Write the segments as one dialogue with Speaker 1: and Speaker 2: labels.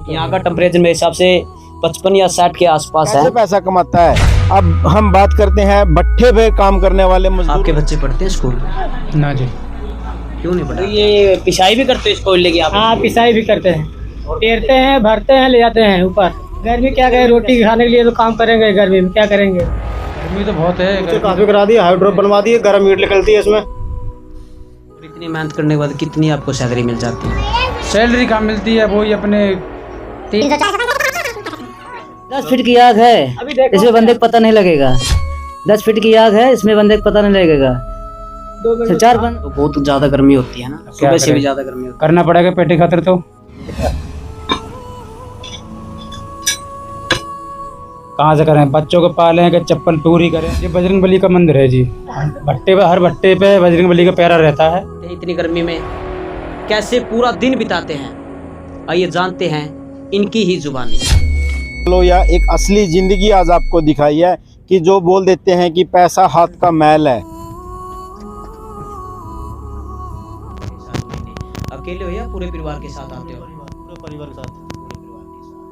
Speaker 1: यहाँ का टेम्परेचर मेरे हिसाब से 55 या 60 के आसपास है।
Speaker 2: कैसे पैसा कमाता है? अब हम बात करते हैं भट्ठे पे काम करने वाले मजदूर।
Speaker 1: आपके बच्चे पढ़ते हैं स्कूल में?
Speaker 3: ना जी।
Speaker 1: क्यों नहीं पढ़ते? ये पिसाई भी करते हैं स्कूल लेके आप?
Speaker 4: हाँ, पिसाई भी करते हैं, टेरते हैं, भरते हैं, ले जाते हैं ऊपर। गर्मी क्या करें, रोटी खाने के लिए तो काम करेंगे, गर्मी में क्या करेंगे।
Speaker 3: गर्मी तो बहुत है।
Speaker 2: काफी करा दी, हाइड्रोप बनवा दी, गर्म हीट निकलती है इसमें।
Speaker 1: इतनी मेहनत करने के बाद कितनी आपको सैलरी मिल जाती है?
Speaker 3: सैलरी कहाँ मिलती है, वही अपने
Speaker 5: 10 फीट की आग है, इसमें बंदे को पता नहीं लगेगा। 10 फीट की आग है, इसमें बंदे को पता नहीं लगेगा। सिर्फ 4 बंद।
Speaker 1: तो बहुत ज्यादा गर्मी होती है ना, सुबह से भी ज्यादा गर्मी होती
Speaker 3: करना पड़ेगा पेटी खातिर। तो कहाँ से करें, बच्चों को पालें कि चप्पल पूरी करें। ये बजरंगबली का मंदिर है जी, भट्टे पे, हर भट्टे पे बजरंगबली का पैरा रहता है।
Speaker 1: है। इतनी गर्मी में कैसे पूरा दिन बिताते हैं, आइए जानते हैं इनकी ही जुबानी।
Speaker 2: लो या एक असली जिंदगी आज आपको दिखाई है कि जो बोल देते हैं कि पैसा हाथ का मैल है।
Speaker 1: अकेले हो या पूरे परिवार के साथ आते हो? पूरे परिवार के साथ।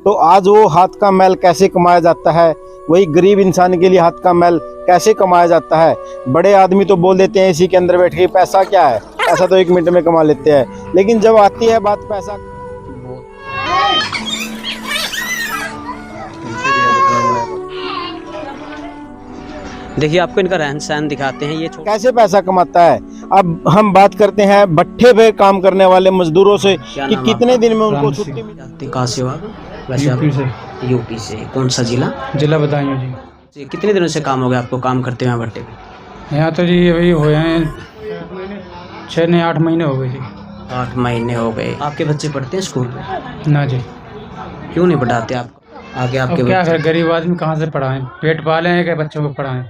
Speaker 2: तो आज वो हाथ का मैल कैसे कमाया जाता है, वही गरीब इंसान के लिए हाथ का मैल कैसे कमाया जाता है। बड़े आदमी तो बोल देते हैं इसी के अंदर बैठ के पैसा क्या है, पैसा तो 1 मिनट में कमा लेते हैं, लेकिन जब आती है बात पैसा।
Speaker 1: देखिए आपको इनका रहन सहन दिखाते हैं। ये
Speaker 2: कैसे पैसा कमाता है। अब हम बात करते हैं भट्ठे पे काम करने वाले मजदूरों से कि कितने दिन में उनको छुट्टी मिल जाती है।
Speaker 1: कहाँ से हो आप? वैसे आप यूपी से। कौन सा जिला?
Speaker 3: जिला बताइए जी।
Speaker 1: कितने दिनों से काम हो गया आपको काम करते हुए भट्टे पे?
Speaker 3: यहाँ तो जी वही हुए हैं 6 नहीं 8 महीने हो गए जी।
Speaker 1: 8 महीने हो गए। आपके बच्चे पढ़ते हैं स्कूल में?
Speaker 3: ना जी।
Speaker 1: क्यों नहीं पढ़ाते आपको आगे? आपके
Speaker 3: क्या
Speaker 1: बच्चे
Speaker 3: है, गरीब आदमी कहाँ से पढ़ाएं, पेट पाले हैं कि बच्चों को पढ़ाएं।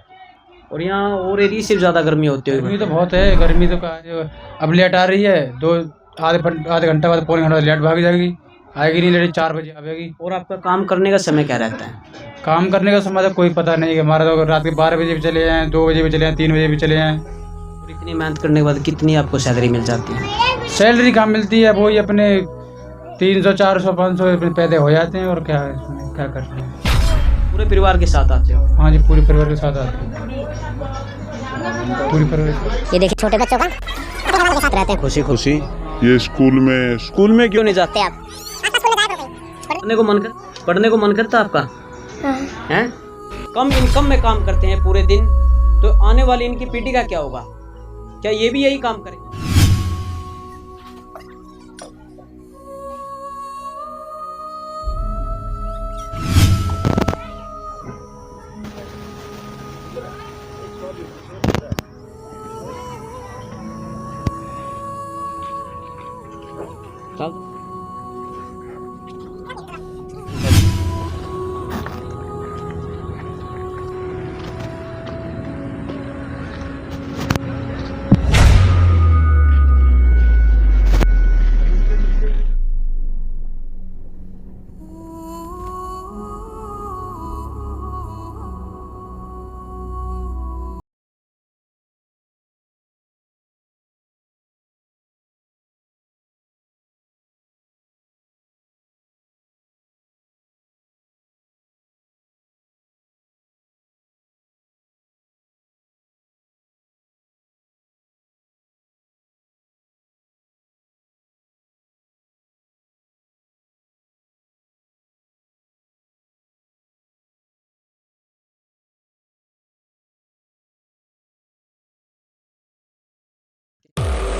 Speaker 1: और यहाँ और एरिया से ज्यादा गर्मी होती
Speaker 3: गर्मी
Speaker 1: है।
Speaker 3: तो बहुत है, गर्मी तो अब लेट आ रही है, आधे घंटा बाद, पौने घंटा लेट भाग जाएगी, आएगी नहीं लेट 4 बजे आएगी।
Speaker 1: और आपका काम करने का समय क्या रहता है?
Speaker 3: काम करने का समय तो कोई पता नहीं है। हमारा तो रात के 12 बजे भी चले जाएँ, 2 बजे भी चले जाएँ, 3 बजे भी चले जाएँ।
Speaker 1: और इतनी मेहनत करने के बाद कितनी आपको सैलरी मिल जाती है?
Speaker 3: सैलरी कहाँ मिलती है, वही अपने 300 400 500 पैदे हो जाते हैं। और क्या है, इसमें क्या करते हैं।
Speaker 1: पूरे परिवार के साथ आते हो?
Speaker 3: हाँ जी, पूरे परिवार के साथ आते हैं, पूरी परिवार।
Speaker 6: ये देखिए छोटे बच्चों का साथ रहते हैं।
Speaker 1: खुशी खुशी।
Speaker 7: ये स्कूल में
Speaker 1: क्यों नहीं जाते
Speaker 6: आप
Speaker 1: पढ़ने को मन करता आपका? हैं? कम इनकम में काम करते हैं पूरे दिन, तो आने वाली इनकी पीढ़ी का क्या होगा? क्या ये भी यही काम करें? चल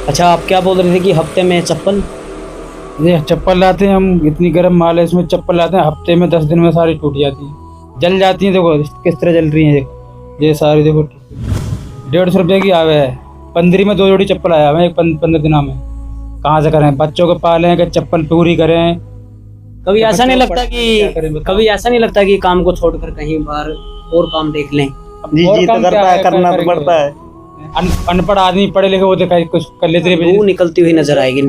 Speaker 1: अच्छा, आप क्या बोल रहे थे कि हफ्ते में चप्पल?
Speaker 3: ये चप्पल लाते हैं हम, इतनी गर्म माल है इसमें, चप्पल लाते हैं हफ्ते में 10 दिन में सारी टूट जाती है, जल जाती हैं। देखो किस तरह जल रही हैं, देखो ये सारी, देखो 150 रुपये की आवे है। 15 में 2 जोड़ी चप्पल आया है 15 दिनों में। कहाँ से करें, बच्चों को पालें कि चप्पल पूरी करें।
Speaker 1: कभी ऐसा नहीं लगता कि काम को छोड़कर कहीं बाहर और काम देख लें?
Speaker 2: जी तो करता है, करना तो पड़ता है।
Speaker 3: अनपढ़ आदमी पढ़े लिखे होते कुछ कर लेते,
Speaker 1: लू निकलती हुई नजर आएगी।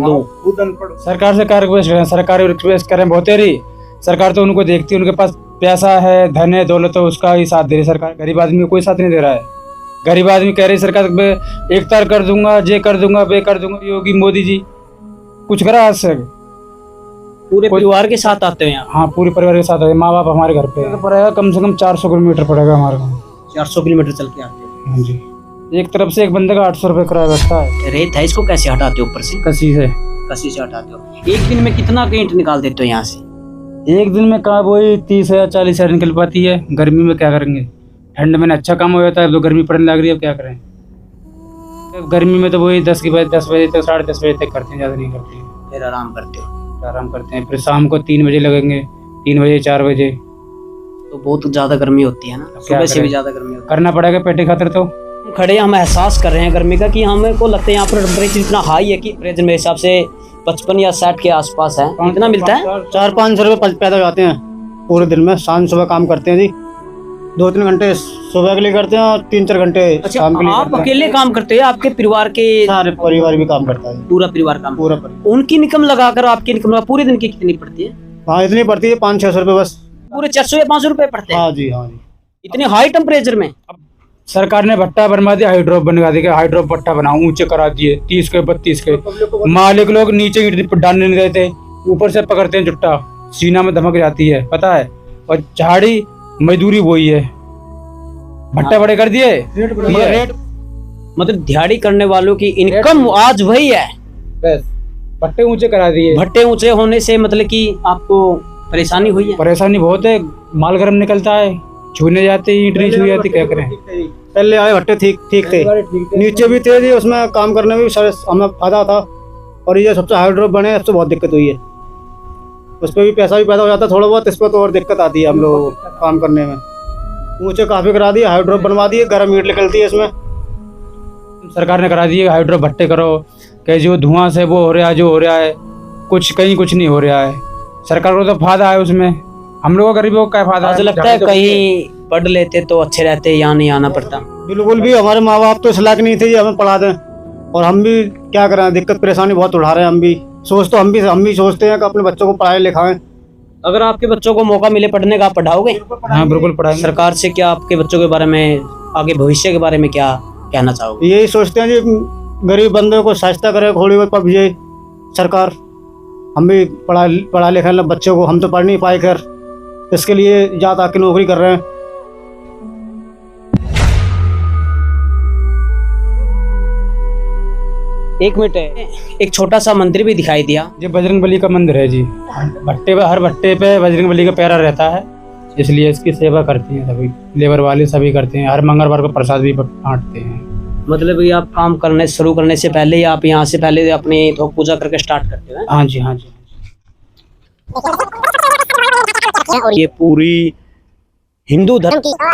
Speaker 3: सरकार से रिक्वेस्ट करें, सरकार रिक्वेस्ट करें बहुत रही। सरकार तो उनको देखती है, उनके पास पैसा है, धन है, दौलत है, उसका ही साथ दे रही सरकार। गरीब आदमी को कोई साथ नहीं दे रहा है। गरीब आदमी कह रही सरकार एक तार कर दूंगा, जे कर दूंगा, बे कर दूंगा। योगी मोदी जी कुछ करा आज तक?
Speaker 1: पूरे परिवार के साथ आते हैं यहाँ?
Speaker 3: हाँ, पूरे परिवार के साथ आए, माँ बाप हमारे घर पे पड़ेगा, कम से कम 400 किलोमीटर पड़ेगा हमारे को।
Speaker 1: 400 किलोमीटर चल के आते हैं?
Speaker 3: हाँ जी, एक तरफ से एक बंदे का 800 रुपये किराया बैठता है।
Speaker 1: रेत है, इसको कैसे हटाते हो ऊपर से?
Speaker 3: कसी से।
Speaker 1: कसी से हटाते हो। एक दिन में कितना ईंट निकाल देते हो यहाँ से?
Speaker 3: एक दिन में कहा वही 30 या 40 हज़ार निकल पाती है। गर्मी में क्या करेंगे, ठंड में अच्छा काम हो जाता है, तो गर्मी पड़ने लग रही है, अब क्या करें। गर्मी में तो वही 10 बजे तक 10:30 बजे तक करते हैं, ज़्यादा नहीं करते हैं।
Speaker 1: फिर आराम करते हो?
Speaker 3: आराम करते हैं, फिर शाम को 3 बजे लगेंगे, 3 बजे 4 बजे।
Speaker 1: तो बहुत ज़्यादा गर्मी होती है ना, सुबह से भी ज़्यादा गर्मी होती है।
Speaker 3: करना पड़ेगा पेटे खातिर। तो
Speaker 1: हम खड़े, हम एहसास कर रहे हैं गर्मी का कि हमें को लगता है यहाँ पर टेम्परेचर इतना हाई है कि प्रेजेंट मेरे हिसाब से 55 या 60 के आसपास है। कितना मिलता है?
Speaker 4: 400-500 रुपये पैदा हो जाते हैं पूरे दिन में। शाम सुबह काम करते हैं जी, 2-3 घंटे सुबह के लिए करते हैं और 3-4 घंटे शाम के लिए
Speaker 1: आप
Speaker 4: करते हैं।
Speaker 1: अकेले काम करते हैं? आपके परिवार के
Speaker 4: सारे परिवार भी काम करता है,
Speaker 1: पूरा परिवार काम?
Speaker 4: पूरा परिवार।
Speaker 1: उनकी इनकम लगाकर आपकी इनकम पूरे दिन की कितनी पड़ती है?
Speaker 4: हाँ, इतनी पड़ती है 500-600 रुपये बस।
Speaker 1: पूरे 400 या 500 रुपए पड़ते हैं?
Speaker 4: हाँ जी, हाँ जी।
Speaker 1: इतने हाई टेम्परेचर में?
Speaker 3: सरकार ने भट्टा बनवा दिया, हाइड्रोप बनवा दिया, हाइड्रोप भट्टा बनाओ, ऊंचे करा दिए 30 के 32 के। मालिक लोग नीचे ईंट डालने नहीं देते, ऊपर से पकड़ते हैं चुट्टा, सीना में धमक जाती है, पता है। और झाड़ी मजदूरी वही है, भट्टा बड़े कर दिए, रेट
Speaker 1: मतलब दिहाड़ी करने वालों की इनकम आज वही है,
Speaker 3: बस भट्टे ऊंचे करा दिए।
Speaker 1: भट्टे ऊंचे होने से मतलब कि आपको परेशानी हुई है?
Speaker 3: परेशानी बहुत है, माल गर्म निकलता है, छूने जाते ईंट नहीं छू जाती, क्या करें।
Speaker 4: पहले आए भट्टे ठीक थे, नीचे भी थे जी, उसमें काम करने में भी सारे हमें फायदा था। और ये सबसे हाइड्रोप बने, सबसे बहुत दिक्कत हुई है। उस पर भी पैसा भी पैदा हो जाता थोड़ा बहुत, इस पर तो और दिक्कत आती है हम लोगों को काम करने में। ऊंचे काफी करा दिए, हाइड्रोप बनवा दिए, गर्म ईंट निकलती है इसमें।
Speaker 3: सरकार ने करा दिए हाइड्रोप भट्टे करो, कि जो धुआं से वो हो रहा है, जो हो रहा है, कहीं कुछ नहीं हो रहा है। सरकार को तो फायदा है उसमें, हम लोगों गरीबों को क्या फायदा है।
Speaker 1: मुझे लगता है कहीं पढ़ लेते तो अच्छे रहते, यहाँ नहीं आना पड़ता।
Speaker 4: बिल्कुल भी, हमारे माँ बाप तो इस लायक नहीं थे जी हमें पढ़ा दें, और हम भी क्या करें, दिक्कत परेशानी बहुत उठा रहे हैं। हम भी सोचते हैं कि अपने बच्चों को पढ़ाएं लिखाएं।
Speaker 1: अगर आपके बच्चों को मौका मिले पढ़ने का, आप पढ़ाओगे?
Speaker 3: हाँ बिल्कुल पढ़ाएंगे।
Speaker 1: सरकार से क्या आपके बच्चों के बारे में, आगे भविष्य के बारे में क्या कहना चाहोगे?
Speaker 4: यही सोचते हैं जी, गरीब बंदे को सहायता करे थोड़ी बहुत पर ये सरकार। हम भी पढ़ा लिखा बच्चों को, हम तो पढ़ नहीं पाए, खैर इसके लिए ज़्यादा आके नौकरी कर रहे हैं।
Speaker 1: एक मिनट है, एक छोटा सा मंदिर भी दिखाई दिया।
Speaker 3: ये बजरंग बली का मंदिर है जी, भट्टे पे, हर भट्टे पे बजरंग बली का पैरा रहता है, इसलिए इसकी सेवा करती हैं सभी लेबर वाले, सभी करते हैं। हर मंगलवार को प्रसाद भी बांटते हैं। मतलब
Speaker 1: ये आप काम करने शुरू करने से पहले ही आप यहाँ से पहले अपनी थोक पूजा करके स्टार्ट करते हैं?
Speaker 3: हाँ जी, हाँ जी।
Speaker 1: और ये पूरी हिंदू धर्म की
Speaker 2: आग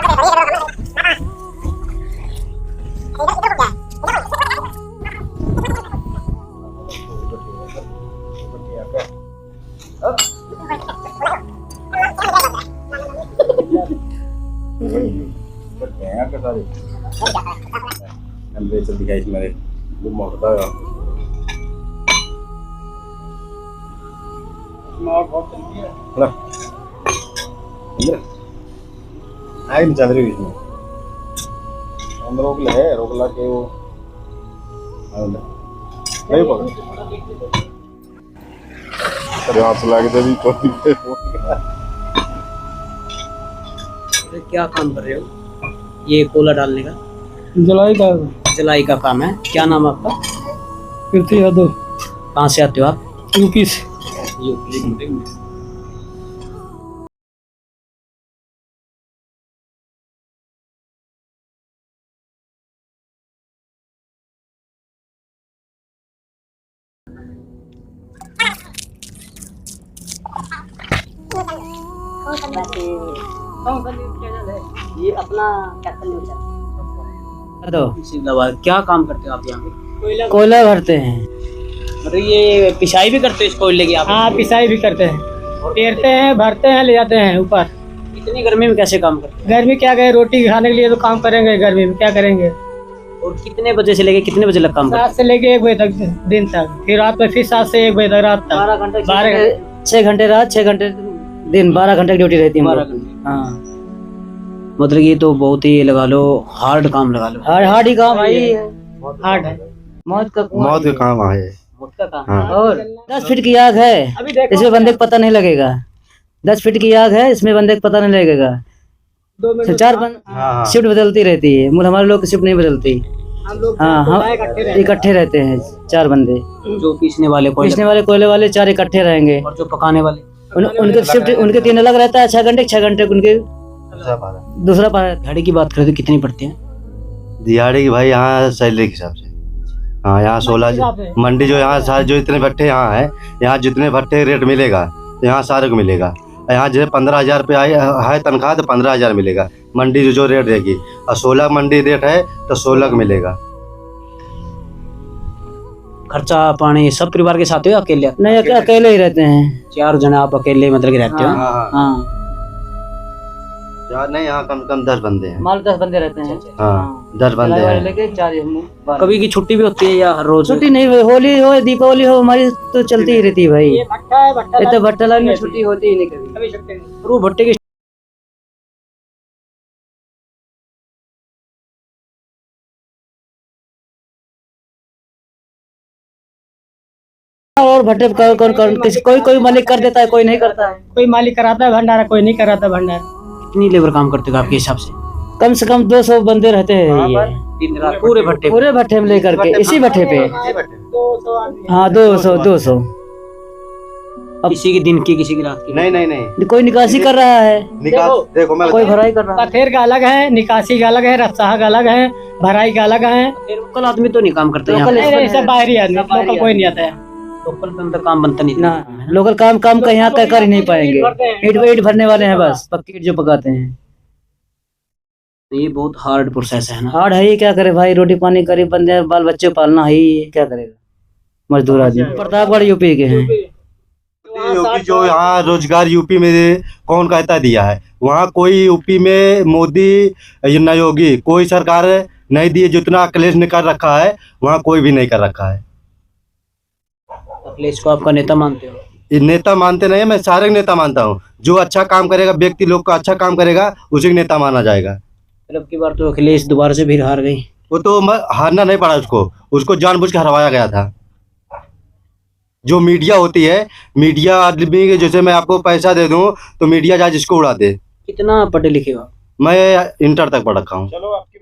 Speaker 2: नहीं चल रही बीच में, अंदर रोक ला के वो नहीं पकड़ हाथ लग जाए
Speaker 1: क्या काम कर रहे हो? ये कोला डालने का, जलाई का काम है। क्या नाम है आपका?
Speaker 3: कीर्ति यादव।
Speaker 1: कहाँ से आते हो आप?
Speaker 3: यूपी से।
Speaker 1: ये अपना कैपिटल न्यूज़ है। तो क्या काम करते हो आप यहाँ पे?
Speaker 5: कोयला भरते हैं।
Speaker 1: मतलब ये पिसाई भी करते हो इस कोयले की आप?
Speaker 4: हाँ, पिसाई भी करते हैं, टेरते हैं, भरते हैं, ले जाते हैं ऊपर।
Speaker 1: इतनी गर्मी में कैसे काम करते हैं?
Speaker 4: गर्मी क्या करें, रोटी खाने के लिए तो काम करेंगे, गर्मी में क्या करेंगे।
Speaker 1: और कितने बजे से लेके कितने बजे तक काम करते
Speaker 4: 7 से लेके 1 बजे तक दिन तक, फिर रात में फिर 7 से 1 बजे तक रात तक।
Speaker 1: 12 घंटे?
Speaker 5: 6 घंटे रात, 6 घंटे दिन, 12 घंटे की ड्यूटी रहती है।
Speaker 1: 12 घंटे।
Speaker 5: हाँ,
Speaker 1: मतलब ये तो बहुत ही लगा लो हार्ड काम लगा लो।
Speaker 5: हार्ड ही काम भाई,
Speaker 4: हार्ड है।
Speaker 5: मौत का
Speaker 2: मौत का काम है।
Speaker 5: और 10 फीट की आग है, इसमें बंदे को पता नहीं लगेगा। 10 फीट की आग है, इसमें बंदे को पता नहीं लगेगा। तो 4 शिफ्ट बदलती रहती है, हमारे लोग की शिफ्ट नहीं बदलती। हाँ, हम इकट्ठे रहते हैं 4 बंदे।
Speaker 1: जो पीसने वाले
Speaker 5: कोयले वाले 4 इकट्ठे रहेंगे,
Speaker 1: और जो पकाने वाले
Speaker 5: उनके शिफ्ट उनके 3 अलग रहता है। 6 घंटे उनके दूसरा पारा।
Speaker 1: दिहाड़ी की बात करें तो कितनी पड़ती है?
Speaker 8: दिहाड़ी की भाई यहाँ सैलरी के हिसाब से। हाँ, यहाँ 16 मंडी जो यहाँ सारे जो इतने भट्टे यहाँ है, यहाँ जितने भट्टे रेट मिलेगा यहाँ सारे को मिलेगा। यहाँ जैसे 15,000 रुपये है तनख्वाह तो 15,000 मिलेगा। मंडी जो रेट रहेगी, और 16 मंडी रेट है तो 16 मिलेगा।
Speaker 1: खर्चा पानी सब परिवार के साथ हो या अकेले?
Speaker 5: नहीं, अकेले ही रहते हैं।
Speaker 1: 4 जने आप अकेले मतलब कि रहते हो?
Speaker 5: हाँ,
Speaker 8: यार नहीं, यहाँ कम से कम 10 बंदे हैं।
Speaker 5: माल 10 बंदे रहते हैं।
Speaker 8: हाँ, 10 बंदे हैं।
Speaker 5: लेके 4
Speaker 1: कभी की छुट्टी भी होती है या हर रोज?
Speaker 5: छुट्टी नहीं, होली हो दीपावली हो हमारी तो चलती ही रहती है भाई। ये तो भट्टा लाइन में छुट्टी होती ही नहीं कभी।
Speaker 1: वो भट्टे की
Speaker 5: और भट्टे कोई मालिक कर देता है, कोई नहीं करता है।
Speaker 9: कोई मालिक कराता है भंडारा, कोई नहीं कराता भंडारा।
Speaker 1: कितनी लेबर काम करते हो आपके हिसाब से?
Speaker 5: कम से कम 200 बंदे रहते हैं ये
Speaker 1: दिन रात पूरे
Speaker 5: भट्टे में लेकर के, इसी भट्टे पे। हाँ, 200।
Speaker 1: अब किसी की दिन की, किसी की रात की?
Speaker 8: नहीं,
Speaker 5: कोई निकासी कर रहा है,
Speaker 8: देखो मैं
Speaker 5: कोई भराई कर रहा है।
Speaker 9: पथेर का अलग है, निकासी का अलग है, रफ्ताह का अलग है, भराई का अलग है।
Speaker 1: लोकल आदमी तो नहीं काम करते यहाँ पे?
Speaker 9: नहीं, सब बाहरी आदमी, लोकल कोई नहीं आता है।
Speaker 1: लोकल पे मतलब काम बनता नहीं
Speaker 5: ना, लोकल काम का यहाँ कर ही नहीं पाएंगे। ईट भरने वाले हैं बस, पक्की ईट जो पकाते हैं।
Speaker 1: ये बहुत हार्ड प्रोसेस है ना?
Speaker 5: हार्ड है ही, क्या करे भाई, रोटी पानी गरीब बंदे बाल बच्चे पालना है ही, क्या करेगा मजदूर आदमी। प्रतापगढ़ यूपी के हैं।
Speaker 8: योगी जो यहाँ रोजगार यूपी में कौन कहता दिया है? वहाँ कोई यूपी में मोदी या योगी कोई सरकार नहीं दी है। जितना अखिलेश ने कर रखा है वहाँ कोई भी नहीं कर रखा है।
Speaker 1: अखिलेश को आपका नेता मानते हो?
Speaker 8: ये नेता मानते नहीं है, मैं सारे नेता मानता हूँ। जो अच्छा काम करेगा, व्यक्ति लोग का अच्छा काम करेगा, उसी को नेता माना जाएगा।
Speaker 1: अब की बार तो अखिलेश दोबारा से फिर हार गई।
Speaker 8: वो तो हारना नहीं पड़ा उसको जानबूझ के हरवाया गया था। जो मीडिया होती है, मीडिया आदमी के, जैसे मैं आपको पैसा दे दूं तो मीडिया जाए जिसको उड़ा दे।
Speaker 1: कितना पढ़े लिखे हो?
Speaker 8: मैं इंटर तक पढ़ रखा हूँ।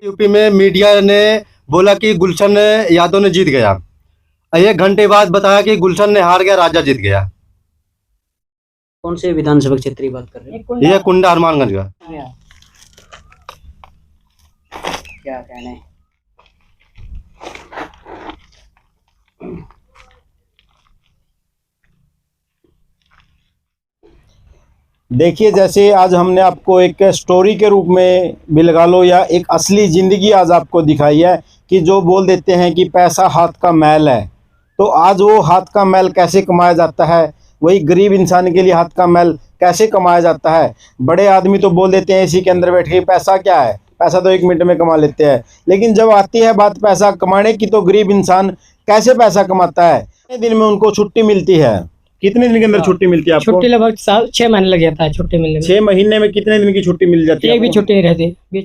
Speaker 8: यूपी में मीडिया ने बोला कि गुलशन यादव ने जीत गया। 1 घंटे बाद बताया कि गुलशन ने हार गया, राजा जीत गया।
Speaker 1: कौन से विधानसभा क्षेत्र की बात कर रहे हैं?
Speaker 8: ये कुंडा हनुमानगंज का।
Speaker 1: क्या कहना है?
Speaker 2: देखिए, जैसे आज हमने आपको एक स्टोरी के रूप में भी लगा लो या एक असली ज़िंदगी आज आपको दिखाई है कि जो बोल देते हैं कि पैसा हाथ का मैल है, तो आज वो हाथ का मैल कैसे कमाया जाता है, वही गरीब इंसान के लिए हाथ का मैल कैसे कमाया जाता है। बड़े आदमी तो बोल देते हैं इसी के अंदर बैठ के पैसा क्या है, पैसा तो 1 मिनट में कमा लेते हैं। लेकिन जब आती है बात पैसा कमाने की, तो गरीब इंसान कैसे पैसा कमाता है। कितने दिन में उनको छुट्टी मिलती है? कितने दिन के अंदर छुट्टी मिलती है आपको?
Speaker 9: छुट्टी लगभग 6 महीने लग जाता है छुट्टी मिलने में।
Speaker 2: 6 महीने में कितने दिन की छुट्टी मिल जाती है?
Speaker 9: एक भी छुट्टी नहीं रहती।